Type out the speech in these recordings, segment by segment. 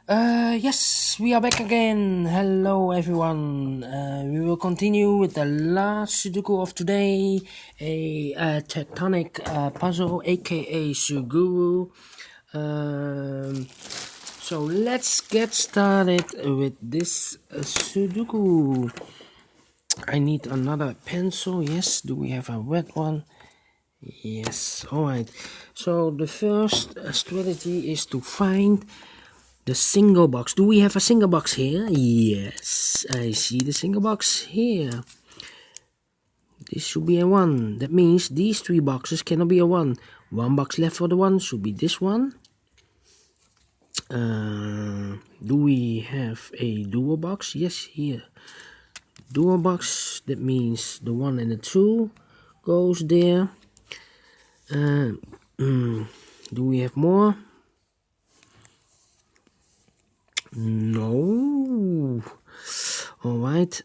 Yes, we are back again. Hello, everyone. We will continue with the last Sudoku of today, a tectonic puzzle, aka Suguru. So let's get started with this Sudoku. I need another pencil. Yes, do we have a red one? Yes, alright. So the first strategy is to find the single box. Do we have a single box here? Yes, I see the single box here. This should be a 1. That means these 3 boxes cannot be a 1. One box left for the 1 should be this one. Do we have a dual box? Yes, here. Dual box, that means the 1 and the 2 goes there. Do we have more? No. Alright.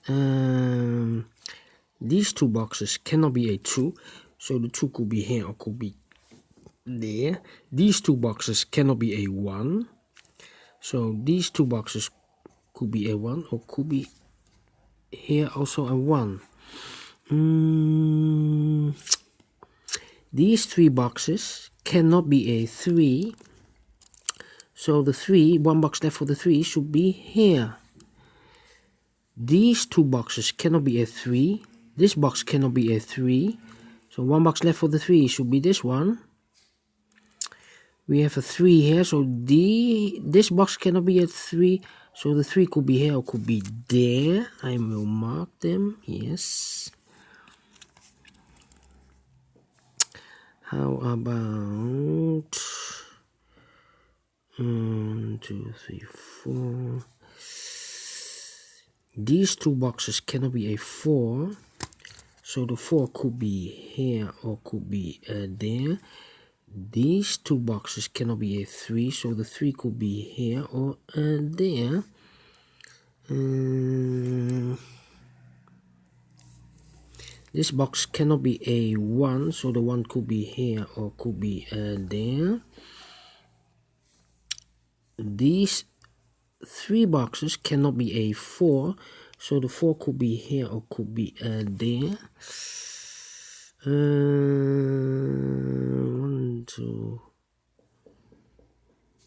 These 2 boxes cannot be a 2. So the 2 could be here or could be there. These 2 boxes cannot be a 1. So these 2 boxes could be a 1 or could be here also a 1. These 3 boxes cannot be a 3. So the 3, 1 box left for the 3 should be here. These 2 boxes cannot be a 3. This box cannot be a 3. So 1 box left for the 3 should be this one. We have a 3 here, so this box cannot be a 3. So the 3 could be here or could be there. I will mark them, yes. How about 1, 2, 3, 4. These 2 boxes cannot be a 4. So the 4 could be here or could be there. These 2 boxes cannot be a 3, so the 3 could be here or there. This box cannot be a 1, so the 1 could be here or could be there. These 3 boxes cannot be a 4, so the 4 could be here or could be there. 1, 2.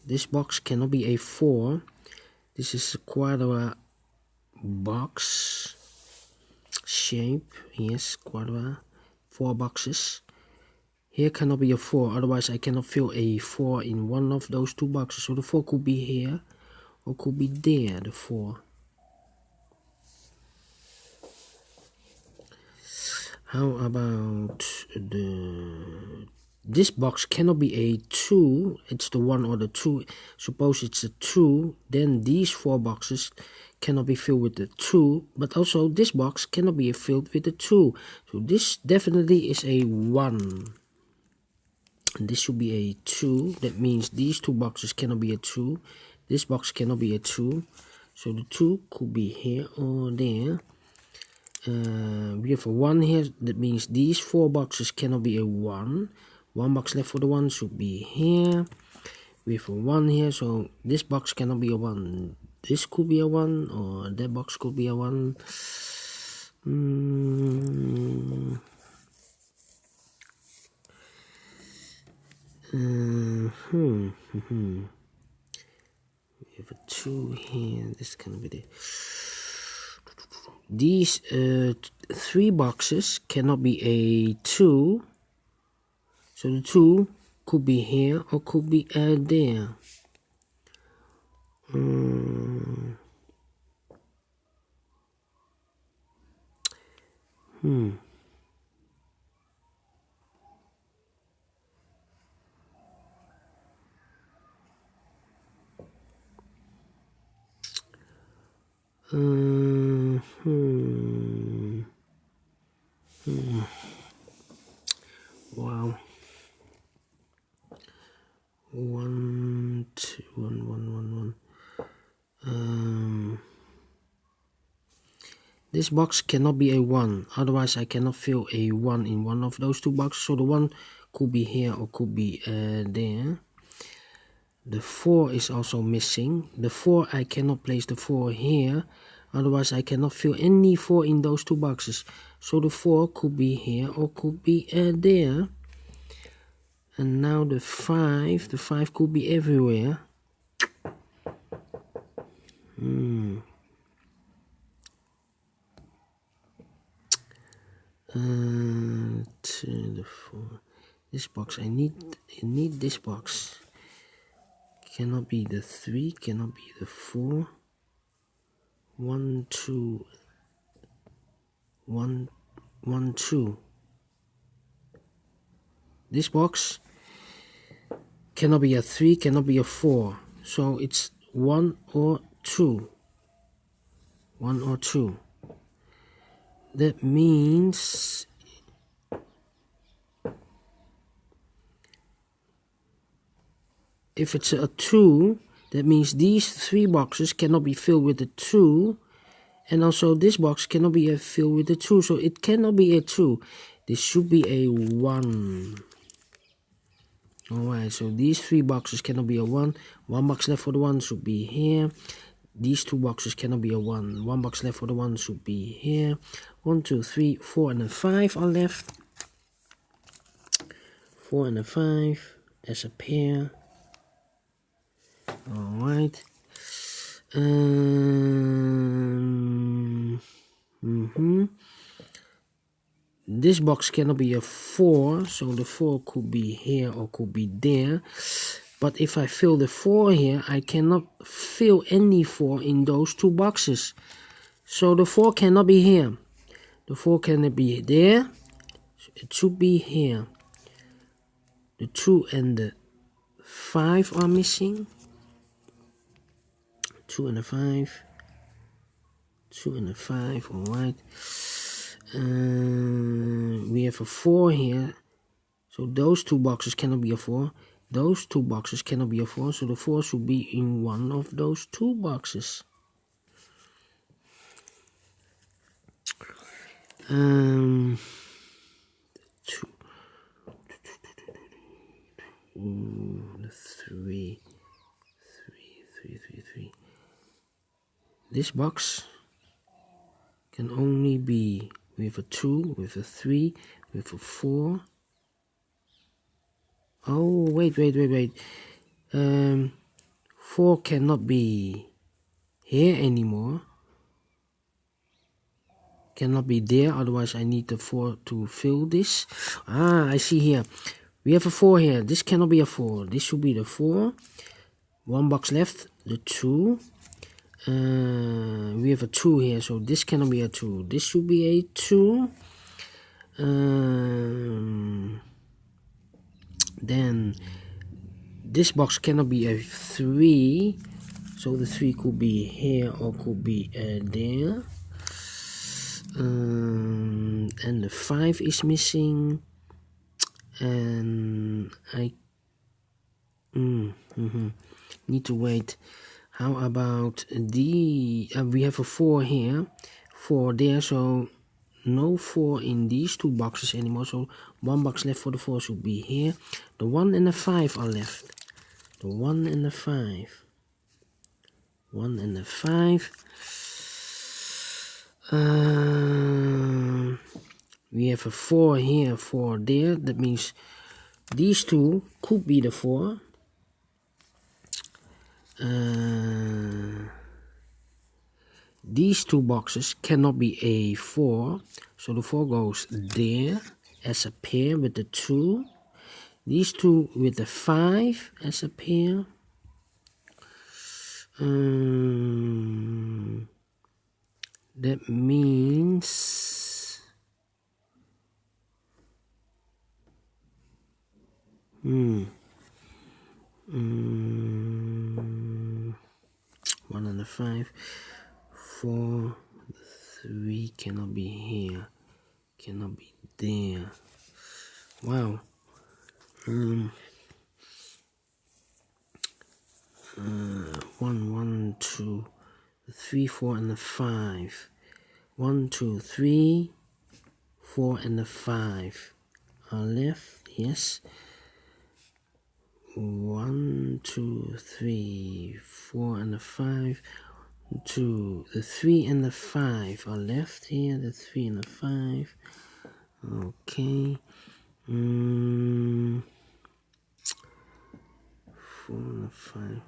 This box cannot be a 4. This is a quadra box shape. Yes, quadra. 4 boxes. Here cannot be a 4, otherwise I cannot fill a 4 in one of those 2 boxes. So the 4 could be here or could be there, the 4. How about this box cannot be a 2, it's the 1 or the 2. Suppose it's a 2, then these 4 boxes cannot be filled with the 2, but also this box cannot be filled with the 2. So this definitely is a 1. And this should be a 2, that means these 2 boxes cannot be a 2. This box cannot be a 2, so the 2 could be here or there. We have a 1 here, that means these 4 boxes cannot be a 1. 1 box left for the 1 should be here. We have a 1 here, so this box cannot be a 1. This could be a 1, or that box could be a 1. We have a 2 here, this can be the... These 3 boxes cannot be a 2, so the 2 could be here or could be there. Wow. 1, 2, 1, 1, 1, 1. This box cannot be a 1, otherwise I cannot fill a 1 in one of those 2 boxes, so the 1 could be here or could be there. The 4 is also missing. The 4, I cannot place the 4 here. Otherwise, I cannot fill any 4 in those 2 boxes. So the 4 could be here or could be there. And now the 5 could be everywhere. To the 4. This box, I need this box. Cannot be the 3, cannot be the 4. 1, 2, 1, 1, 2. This box cannot be a 3, cannot be a 4. So it's 1 or 2. 1 or 2. That means if it's a 2, that means these 3 boxes cannot be filled with a 2. And also this box cannot be filled with a 2. So it cannot be a 2. This should be a 1. Alright, so these 3 boxes cannot be a 1. 1 box left for the 1 should be here. These 2 boxes cannot be a 1. 1 box left for the 1 should be here. 1, 2, 3, 4, and a 5 are left. 4 and a 5 as a pair. Alright. This box cannot be a 4, so the 4 could be here or could be there. But if I fill the 4 here, I cannot fill any 4 in those 2 boxes. So the 4 cannot be here. The 4 cannot be there. It should be here. The 2 and the 5 are missing. 2 and a 5. 2 and a 5, alright. We have a 4 here. So those 2 boxes cannot be a 4. Those 2 boxes cannot be a 4. So the 4 should be in one of those 2 boxes. The 3. This box can only be with a 2, with a 3, with a 4. Oh, wait. 4 cannot be here anymore. Cannot be there, otherwise I need the 4 to fill this. I see here. We have a 4 here. This cannot be a 4. This should be the 4. 1 box left, the 2. We have a 2 here, so this cannot be a 2. This should be a 2. Then this box cannot be a 3, so the 3 could be here or could be there. And the 5 is missing. And I need to wait. How about the we have a 4 here, 4 there, so no 4 in these 2 boxes anymore. So 1 box left for the 4 should be here. The 1 and the 5 are left. The 1 and the 5. 1 and the 5. We have a 4 here, 4 there. That means these 2 could be the 4. These 2 boxes cannot be a 4, so the 4 goes there as a pair with the 2. These 2 with the 5 as a pair. That means 1 and a 5. 4, 3 cannot be here, cannot be there. Wow. 1, 2, 3, 4, and a 5. 1, 2, 3, 4, and a 5 are left. Yes. 1, 2, 3, 4 and a 5. 2, the 3 and the 5 are left here. The 3 and the 5. Okay. 4 and 5.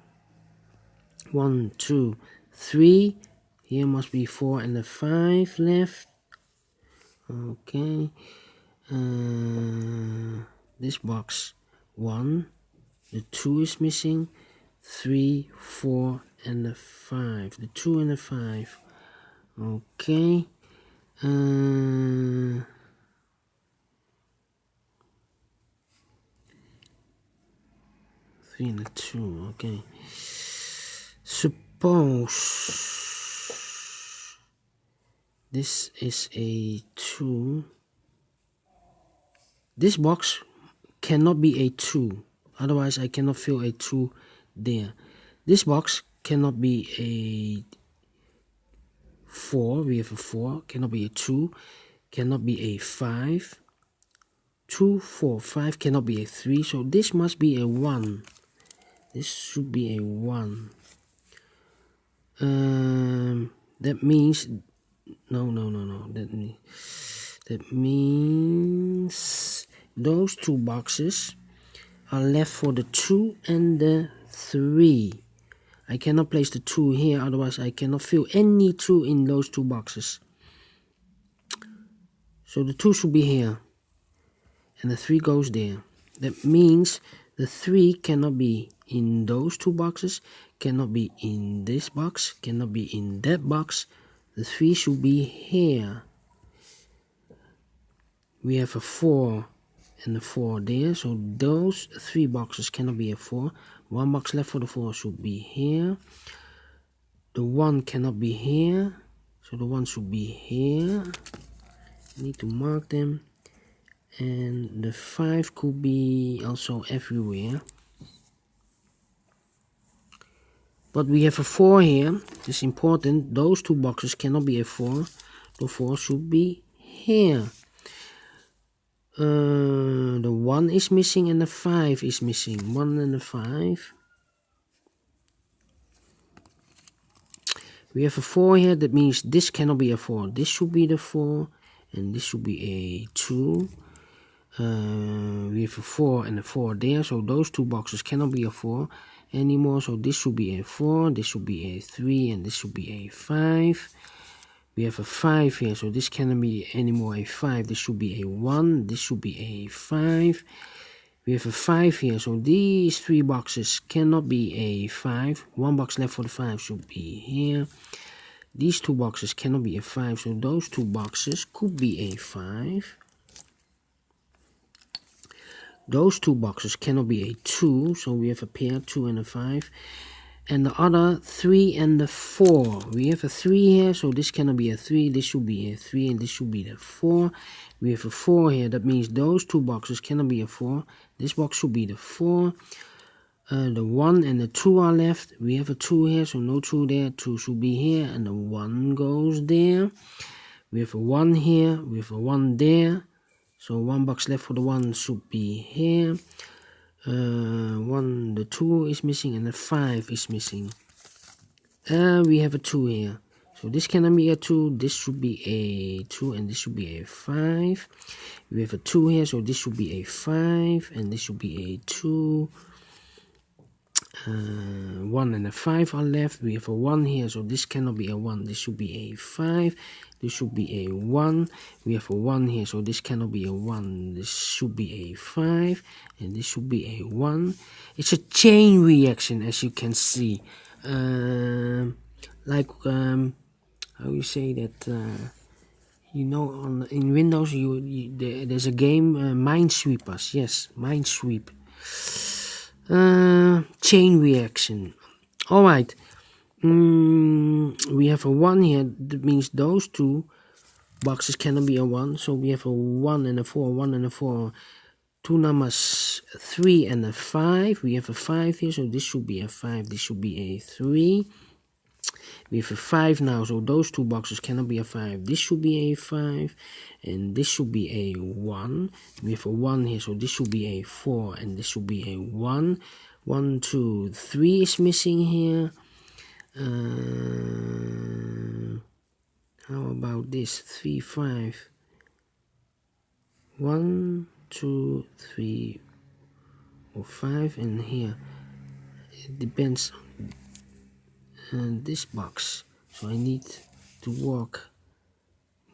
1, 2, 3. Here must be 4 and the 5 left. Okay. This box 1. The 2 is missing. 3, 4, and the 5. The 2 and the 5. Okay. 3 and the 2. Okay. Suppose this is a 2. This box cannot be a 2. Otherwise, I cannot fill a 2 there. This box cannot be a 4. We have a 4. Cannot be a 2. Cannot be a 5. 2, 4, 5 cannot be a 3. So this must be a 1. This should be a 1. That means no. That means those two boxes are left for the 2 and the 3. I cannot place the 2 here, otherwise I cannot fill any 2 in those two boxes. So the 2 should be here, and the 3 goes there. That means the 3 cannot be in those two boxes, cannot be in this box, cannot be in that box. The 3 should be here. We have a 4 and a 4 there, so those 3 boxes cannot be a 4. 1 box left for the 4 should be here. The 1 cannot be here, so the 1 should be here. I need to mark them. And the 5 could be also everywhere. But we have a 4 here. It's important. Those two boxes cannot be a 4. The 4 should be here. The 1 is missing and the 5 is missing. 1 and the 5. We have a 4 here. That means this cannot be a 4. This should be the 4. And this should be a 2. We have a 4 and a 4 there. So those two boxes cannot be a 4 anymore. So this should be a 4. This should be a 3. And this should be a 5. We have a 5 here, so this cannot be anymore a 5. This should be a 1. This should be a 5. We have a 5 here, so these 3 boxes cannot be a 5. 1 box left for the 5 should be here. These 2 boxes cannot be a 5, so those 2 boxes could be a 5. Those 2 boxes cannot be a 2, so we have a pair 2 and a 5. And the other 3 and the 4. We have a 3 here, so this cannot be a 3. This should be a 3, and this should be the 4. We have a 4 here. That means those 2 boxes cannot be a 4. This box should be the 4. The 1 and the 2 are left. We have a 2 here, so no 2 there. 2 should be here, and the 1 goes there. We have a 1 here. We have a 1 there. So 1 box left for the 1 should be here. 1, the 2 is missing, and the 5 is missing. We have a 2 here. So this cannot be a 2. This should be a 2, and this should be a 5. We have a 2 here, so this should be a 5, and this should be a 2. 1 and a 5 are left. We have a 1 here, so this cannot be a 1. This should be a 5. This should be a 1. We have a 1 here, so this cannot be a 1. This should be a 5. And this should be a 1. It's a chain reaction, as you can see. Like, how you say that, you know, in Windows, there's a game, Minesweepers. Yes, Minesweep. Chain reaction. Alright. We have a 1 here. That means those 2 boxes cannot be a 1. So we have a 1 and a 4. 1 and a 4. 2 numbers 3 and a 5. We have a 5 here. So this should be a 5. This should be a 3. We have a 5 now, so those two boxes cannot be a 5. This should be a 5, and this should be a 1. We have a 1 here, so this should be a 4, and this should be a 1. 1, 2, 3 is missing here. How about this? 3, 5. 1, 2, 3, or 5, and here it depends on this box, so I need to walk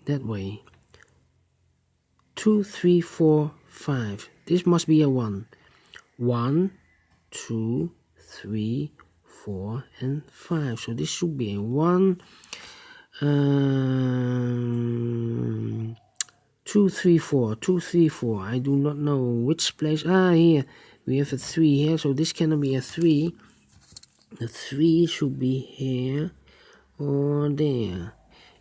that way. 2, 3, 4, 5. This must be a 1. 1, 2, 3, 4, and 5. So this should be a 1. 2, 3, 4. 2, 3, 4. I do not know which place. Here. We have a 3 here, so this cannot be a 3. The 3 should be here or there.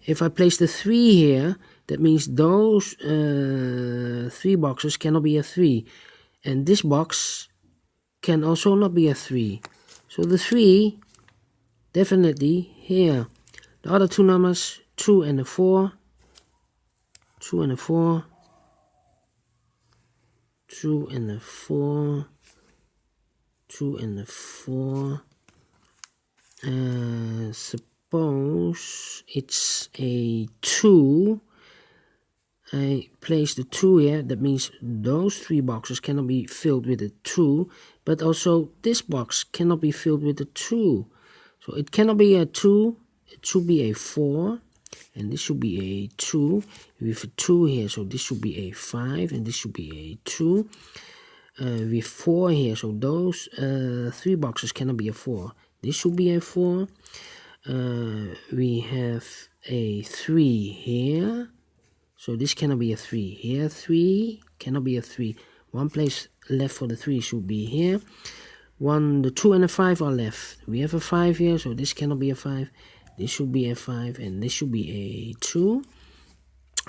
If I place the 3 here, that means those 3 boxes cannot be a 3. And this box can also not be a 3. So the 3, definitely here. The other two numbers, 2 and a 4. 2 and a 4. 2 and a 4. 2 and a 4. Suppose it's a 2. I place the 2 here. That means those 3 boxes cannot be filled with a 2, but also this box cannot be filled with a 2. So it cannot be a 2. It should be a 4, and this should be a 2. We have a 2 here, so this should be a 5, and this should be a 2. We have 4 here, so those 3 boxes cannot be a 4. This should be a 4. We have a 3 here, so this cannot be a 3. Here 3 cannot be a 3. One place left for the 3 should be here. The 2 and a 5 are left. We have a 5 here, so this cannot be a 5. This should be a 5, and this should be a 2.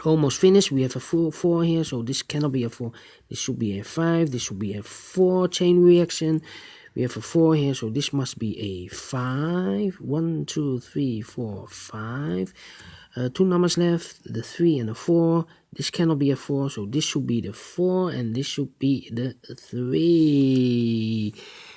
Almost finished. We have a 4 here, so this cannot be a 4. This should be a 5. This should be a 4. Chain reaction. We have a 4 here, so this must be a 5. 1, 2, 3, 4, 5. 2 numbers left, the 3 and the 4. This cannot be a 4, so this should be the 4, and this should be the 3.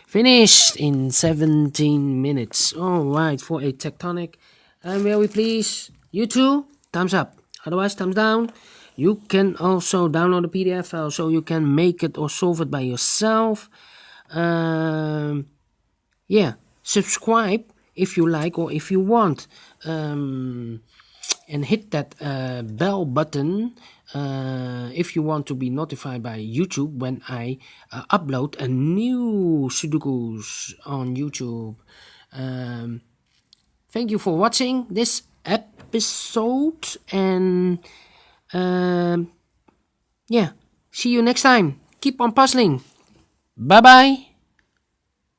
Finished in 17 minutes. Alright, for a Tectonic. I'm very pleased. You too? Thumbs up. Otherwise, thumbs down. You can also download the PDF file so you can make it or solve it by yourself. Yeah, subscribe if you like or if you want, and hit that bell button if you want to be notified by YouTube when I upload a new Sudokus on YouTube. Thank you for watching this episode, and yeah, see you next time. Keep on puzzling. Bye bye.